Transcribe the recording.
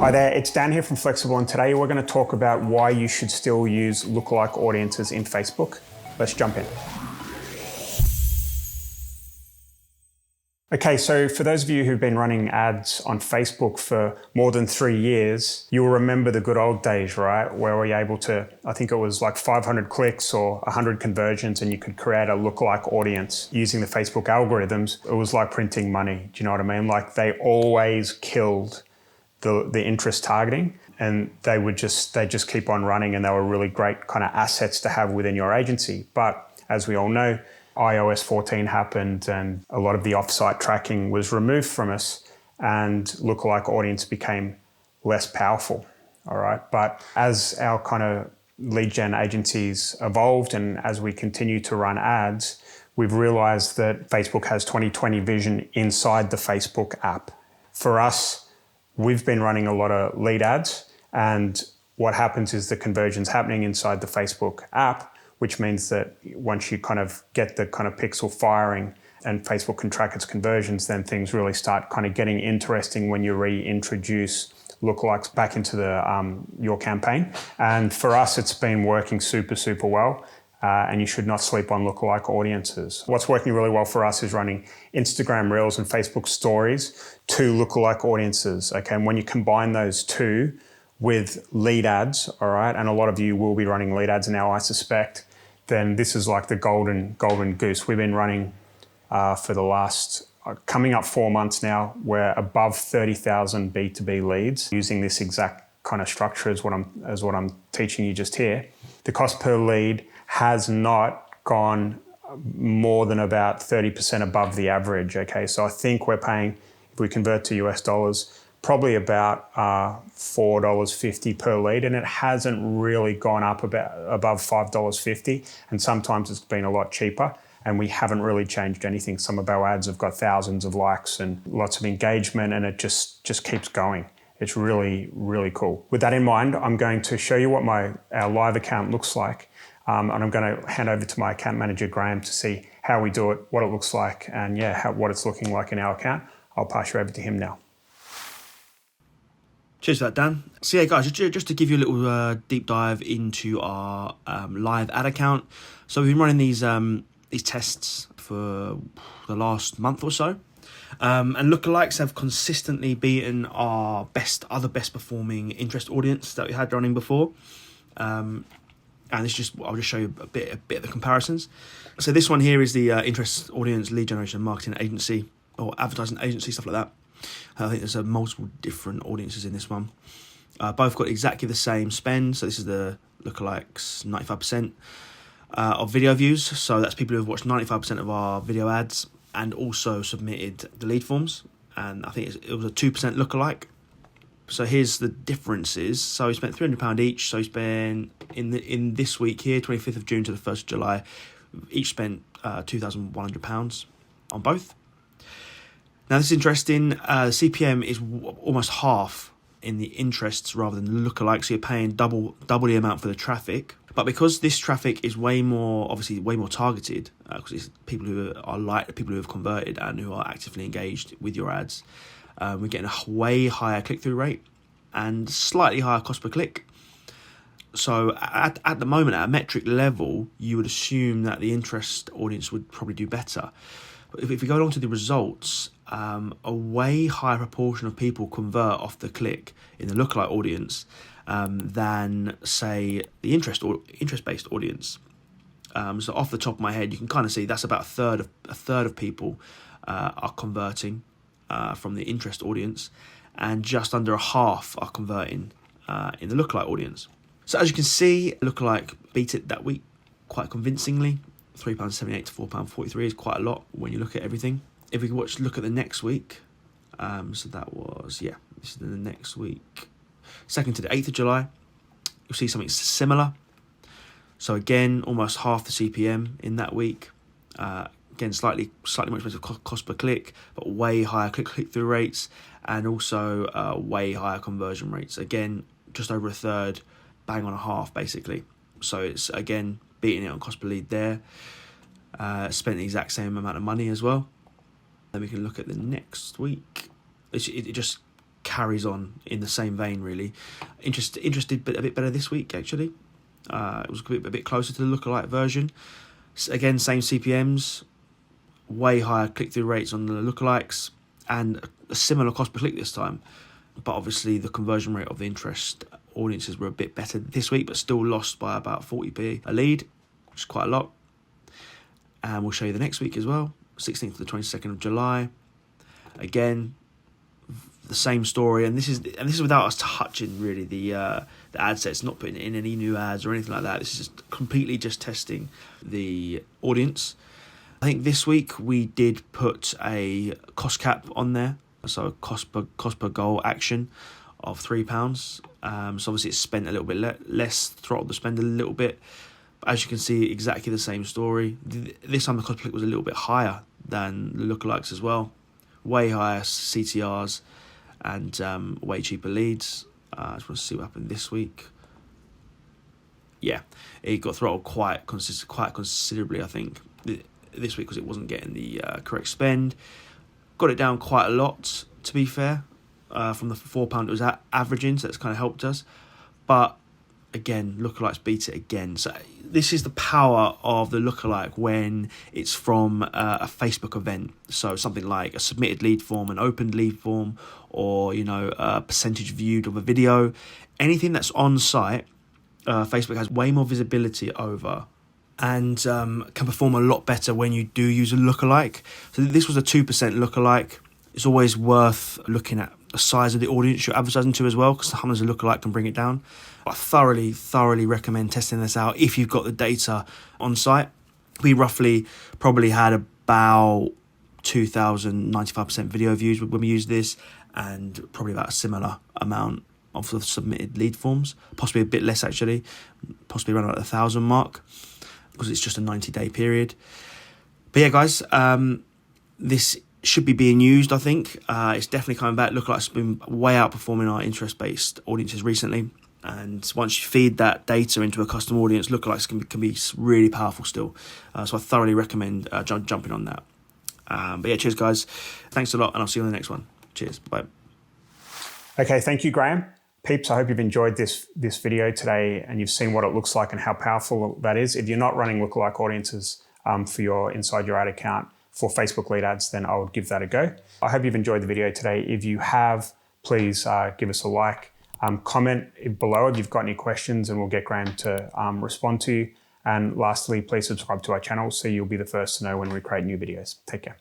Hi there, it's Dan here from Flexxable, and today we're going to talk about why you should still use lookalike audiences in Facebook. Let's jump in. Okay, so for those of you who've been running ads on Facebook for more than 3 years, you'll remember the good old days, right? Where we were able to, I think it was like 500 clicks or 100 conversions, and you could create a lookalike audience using the Facebook algorithms. It was like printing money. Do you know what I mean? Like they always killed the interest targeting, and they just keep on running, and they were really great kind of assets to have within your agency. But as we all know, iOS 14 happened and a lot of the offsite tracking was removed from us, and lookalike audience became less powerful. All right. But as our kind of lead gen agencies evolved and as we continue to run ads, we've realized that Facebook has 20/20 vision inside the Facebook app. For us, we've been running a lot of lead ads, and what happens is the conversion's happening inside the Facebook app, which means that once you kind of get the kind of pixel firing and Facebook can track its conversions, then things really start kind of getting interesting when you reintroduce lookalikes back into your campaign. And for us, it's been working super, super well. And you should not sleep on lookalike audiences. What's working really well for us is running Instagram Reels and Facebook Stories to lookalike audiences. Okay, and when you combine those two with lead ads, all right, and a lot of you will be running lead ads now, I suspect, then this is like the golden goose. We've been running for the last coming up 4 months now. We're above 30,000 B2B leads using this exact kind of structure as what I'm teaching you just here. The cost per lead has not gone more than about 30% above the average. Okay, so I think we're paying, if we convert to US dollars, probably about $4.50 per lead, and it hasn't really gone up above $5.50, and sometimes it's been a lot cheaper, and we haven't really changed anything. Some of our ads have got thousands of likes and lots of engagement, and it just keeps going. It's really, really cool. With that in mind, I'm going to show you what our live account looks like, and I'm going to hand over to my account manager, Graham, to see how we do it, what it looks like, and what it's looking like in our account. I'll pass you over to him now. Cheers for that, Dan. So yeah, guys, just to give you a little deep dive into our live ad account. So we've been running these tests for the last month or so. And lookalikes have consistently beaten our other best performing interest audience that we had running before. And I'll just show you a bit of the comparisons. So this one here is the interest audience lead generation marketing agency or advertising agency, stuff like that. I think there's multiple different audiences in this one. Both got exactly the same spend. So this is the lookalikes 95% of video views. So that's people who have watched 95% of our video ads and also submitted the lead forms. And I think it was a 2% lookalike. So here's the differences. So he spent £300 each. So he spent in this week here, 25th of June to the 1st of July, each spent £2,100 on both. Now this is interesting. CPM is almost half in the interests rather than the lookalike. So you're paying double the amount for the traffic. But because this traffic is way more targeted, because it's people who are people who have converted and who are actively engaged with your ads, we're getting a way higher click-through rate and slightly higher cost per click. So at the moment, at a metric level, you would assume that the interest audience would probably do better. But if we go along to the results, a way higher proportion of people convert off the click in the lookalike audience than, say, the interest-based audience. So off the top of my head, you can kind of see that's about a third of people are converting from the interest audience, and just under a half are converting in the lookalike audience. So as you can see, lookalike beat it that week quite convincingly. £3.78 to £4.43 is quite a lot when you look at everything. If we look at the next week, so that was, this is the next week, 2nd to the 8th of July, you'll see something similar. So again, almost half the CPM in that week. Again, slightly more expensive cost per click, but way higher click-through rates, and also way higher conversion rates. Again, just over a third, bang on a half, basically. So it's, again, beating it on cost per lead there. Spent the exact same amount of money as well. Then we can look at the next week. It just carries on in the same vein, really. Interested, but a bit better this week, actually. It was a bit closer to the Lookalike version. Again, same CPMs, way higher click-through rates on the Lookalikes, and a similar cost per click this time. But obviously the conversion rate of the interest audiences were a bit better this week, but still lost by about 40p a lead, which is quite a lot. And we'll show you the next week as well, 16th to the 22nd of July. Again, the same story, and this is without us touching really the ad sets, not putting in any new ads or anything like that. This is just completely just testing the audience. I think this week we did put a cost cap on there, so a cost per goal action of £3. So obviously it's spent a little bit less, throttled the spend a little bit. But as you can see, exactly the same story. This time the cost per click was a little bit higher than the lookalikes as well, way higher CTRs and way cheaper leads. I just want to see what happened this week. Yeah, it got throttled quite considerably, I think, this week because it wasn't getting the correct spend. Got it down quite a lot, to be fair, from the £4 it was averaging, so that's kind of helped us. But again, lookalikes beat it again. So this is the power of the lookalike when it's from a Facebook event. So something like a submitted lead form, an opened lead form, or a percentage viewed of a video. Anything that's on site, Facebook has way more visibility over, and can perform a lot better when you do use a lookalike. So this was a 2% lookalike. It's always worth looking at the size of the audience you're advertising to as well, because sometimes a lookalike can bring it down. I thoroughly recommend testing this out if you've got the data on site. We roughly probably had about 2,000 95% video views when we used this, and probably about a similar amount of the submitted lead forms, possibly a bit less actually, possibly around about the 1,000 mark, because it's just a 90-day period. But yeah, guys, this should be being used, I think. It's definitely coming back. Lookalike's been way outperforming our interest-based audiences recently. And once you feed that data into a custom audience, lookalikes can be really powerful still. So I thoroughly recommend jumping on that. But yeah, cheers, guys. Thanks a lot, and I'll see you on the next one. Cheers. Bye. Okay, thank you, Graham. Peeps, I hope you've enjoyed this video today and you've seen what it looks like and how powerful that is. If you're not running lookalike audiences for inside your ad account for Facebook lead ads, then I would give that a go. I hope you've enjoyed the video today. If you have, please give us a like. Comment below if you've got any questions and we'll get Graham to respond to you. And lastly, please subscribe to our channel so you'll be the first to know when we create new videos. Take care.